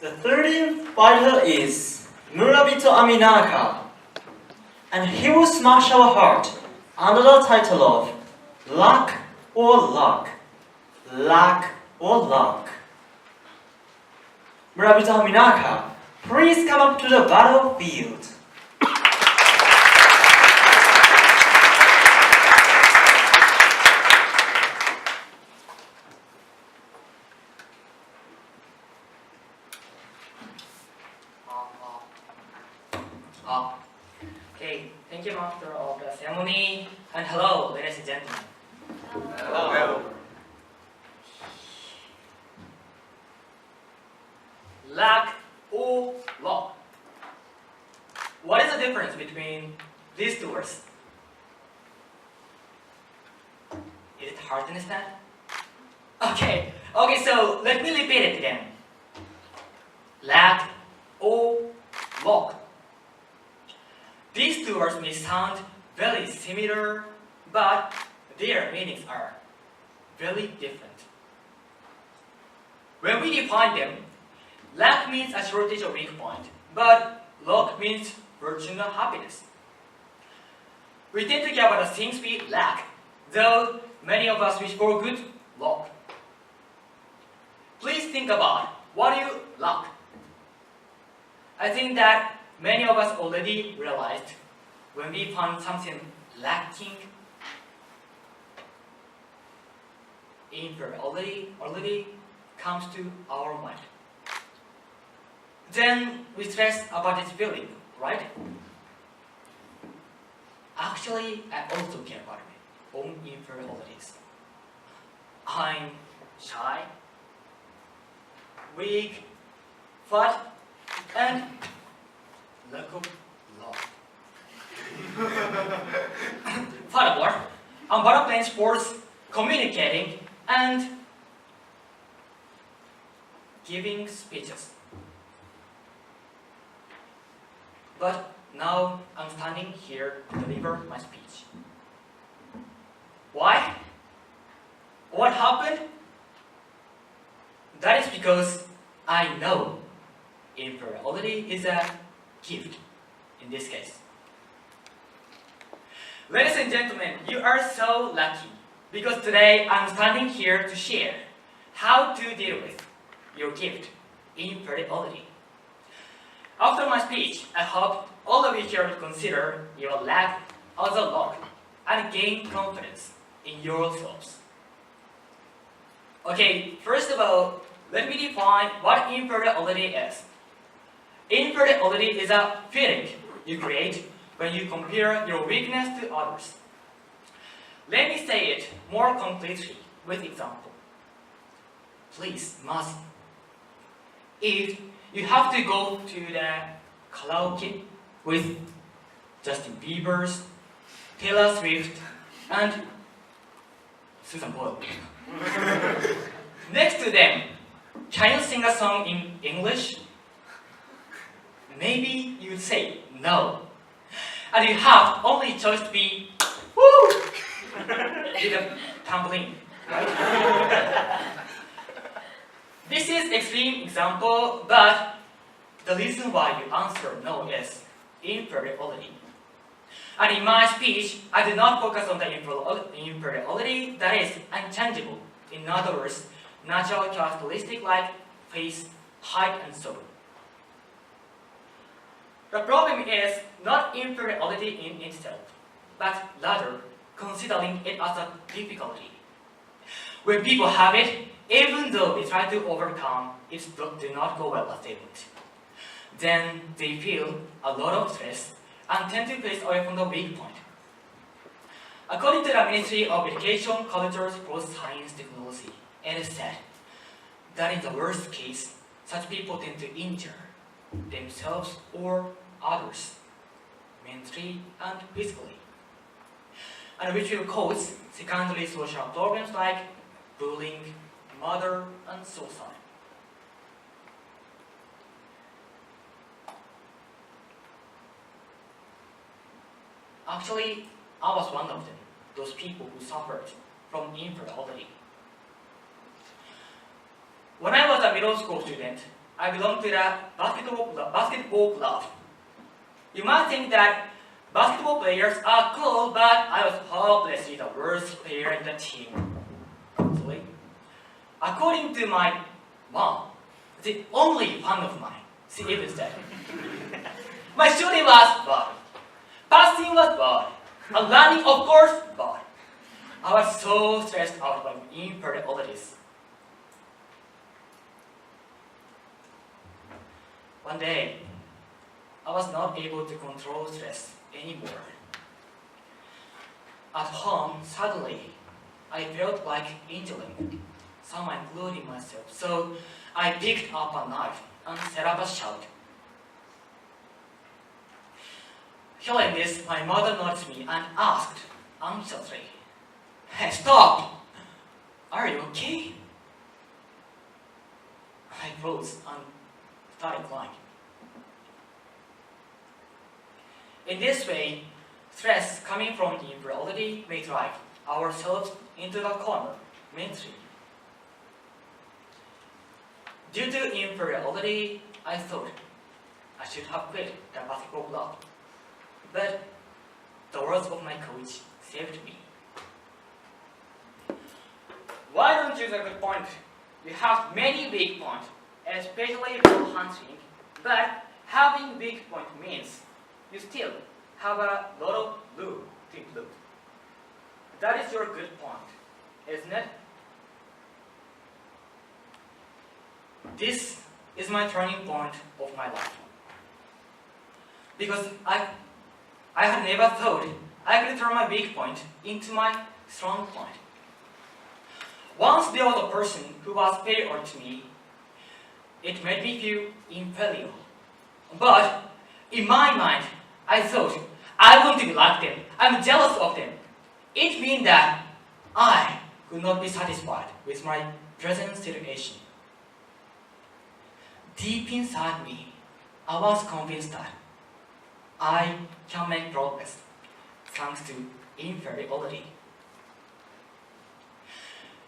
The 13th fighter is Murabito Aminaka, and he will smash our heart under the title of Luck or Luck. Luck or Luck. Murabito Aminaka, please come up to the battlefield. Okay, thank you, Master of the ceremony, and hello, ladies and gentlemen. Hello. Luck or luck? What is the difference between these two words? Is it hard to understand? Okay, so let me repeat it again. Luck or luck. These two words may sound very similar, but their meanings are very different. When we define them, luck means a shortage or weak point, but luck means fortune and happiness. We tend to care about the things we lack, though many of us wish for good luck. Please think about what you lack. I think that many of us already realized when we found something lacking, inferiority already comes to our mind. Then we stress about this feeling, right? Actually, I also care about my own inferiorities. I'm shy, weak, fat, and lack of love. Furthermore, I'm bad at playing sports, communicating, and giving speeches. But now I'm standing here to deliver my speech. Why? What happened? That is because I know inferiority is a gift in this case. Ladies and gentlemen, you are so lucky because today I'm standing here to share how to deal with your gift, inferiority. After my speech, I hope all of you here will consider your lack as a luck and gain confidence in yourselves. Okay, first of all, let me define what inferiority is. Inferiority is a feeling you create when you compare your weakness to others. Let me say it more concretely with example. Please, Masi, if you have to go to the karaoke with Justin Bieber's, Taylor Swift, and Susan Boyle. Next to them, can you sing a song in English? Maybe you would say no. And you have only choice to be woo with a tumbling, right? This is extreme example, but the reason why you answer no is inferiority. And in my speech, I did not focus on the inferiority that is unchangeable. In other words, natural characteristic like face, height, and so on. The problem is not inferiority in itself, but rather considering it as a difficulty. When people have it, even though they try to overcome, it do not go well as they would. Then they feel a lot of stress and tend to face away from the weak point. According to the Ministry of Education, Culture, Sports, Science, Technology, it is said that in the worst case, such people tend to injure themselves or others, mentally and physically, and which will cause secondary social problems like bullying, murder, and suicide. Actually, I was one of them, those people who suffered from inferiority. When I was a middle school student, I belong to the basketball club. You might think that basketball players are cool, but I was hopelessly the worst player in the team. Actually, according to my mom, the only fan of mine, she even said, my shooting was bad, passing was bad, and running, of course, bad. I was so stressed out by inferiorities. One day, I was not able to control stress anymore. At home, suddenly, I felt like injuring someone, including myself. So I picked up a knife and set up a shout. Hearing this, my mother noticed me and asked anxiously, "Hey, stop! Are you okay?" I froze and started crying. In this way, stress coming from the inferiority may drive ourselves into the corner mentally. Due to inferiority, I thought I should have quit the basketball club. But the words of my coach saved me. Why don't you use a good point? You have many weak points, especially for hunting, but having weak point means you still have a lot of room to improve. That is your good point, isn't it? This is my turning point of my life. Because I had never thought I could turn my weak point into my strong point. Once there was a person who was superior to me, it made me feel inferior. But in my mind, I thought, I want to be like them. I'm jealous of them. It means that I could not be satisfied with my present situation. Deep inside me, I was convinced that I can make progress thanks to inferiority.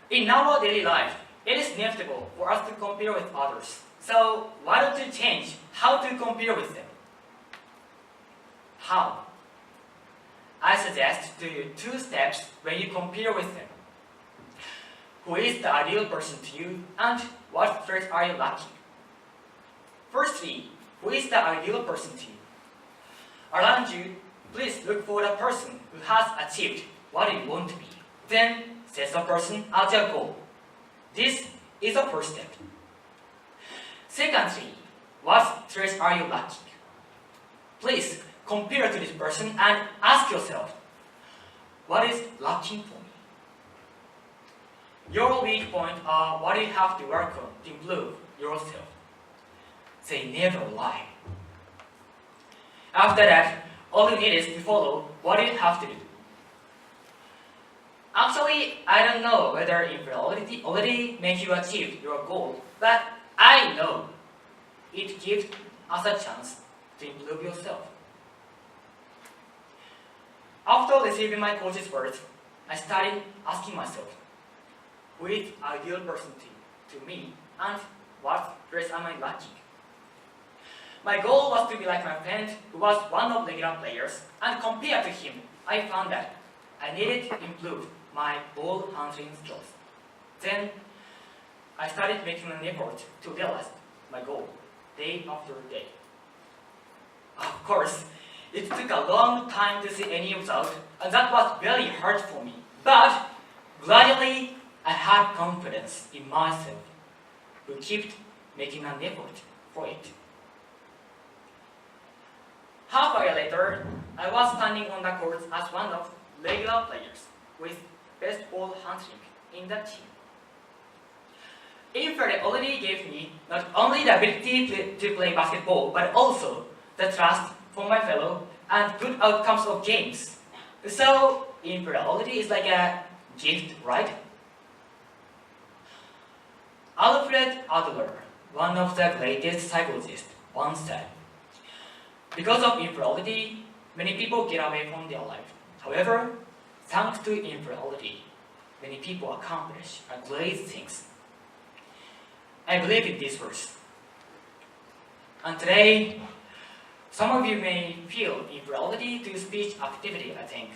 In our daily life, it is inevitable for us to compare with others. So why don't you change how to compare with them? How? I suggest to you 2 steps when you compare with them. Who is the ideal person to you and what traits are you lacking? Firstly, who is the ideal person to you? Around you, please look for the person who has achieved what you want to be. Then set the person as your goal. This is the first step. Secondly, what traits are you lacking? Please compare to this person and ask yourself, what is lacking for me? Your weak points are what you have to work on to improve yourself. They never lie. After that, all you need is to follow what you have to do. Actually, I don't know whether inferiority already makes you achieve your goal, but I know it gives us a chance to improve yourself. After receiving my coach's words, I started asking myself, who is the ideal person to me and what traits am I lacking? My goal was to be like my friend who was one of the regular players, and compared to him, I found that I needed to improve my ball handling skills. Then I started making an effort to realize my goal day after day. Of course, it took a long time to see any result, and that was very hard for me. But gradually, I had confidence in myself, who kept making an effort for it. Half a year later, I was standing on the court as one of regular players with best ball handling in the team. Inferiority gave me not only the ability to play basketball, but also the trust from my fellow and good outcomes of games. So, inferiority is like a gift, right? Alfred Adler, one of the greatest psychologists, once said, because of inferiority, many people get away from their life. However, thanks to inferiority, many people accomplish great things. I believe in this verse. And today, some of you may feel inferiority to speech activity, I think.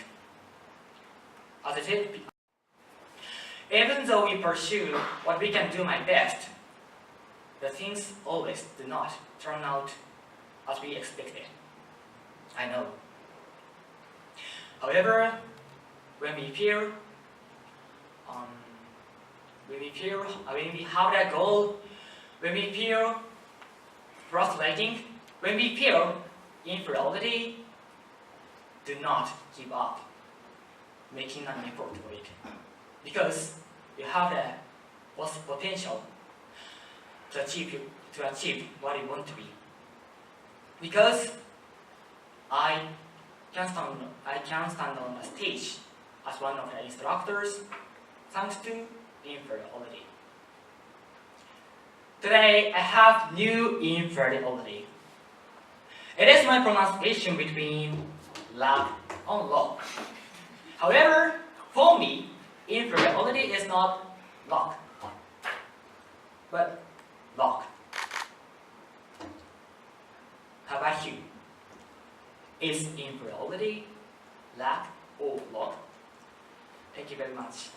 As I said, even though we pursue what we can do my best, the things always do not turn out as we expected. I know. However, when we have that goal, when we feel frustrating, when we feel inferiority, do not give up making an effort for it. Because you have the potential to achieve what you want to be. Because I can stand on the stage as one of the instructors thanks to inferiority. Today I have new inferiority. It is my pronunciation between love and lock. However, for me, inferiority is not lock, but lock. How about you? Is inferiority lack or lock? Thank you very much.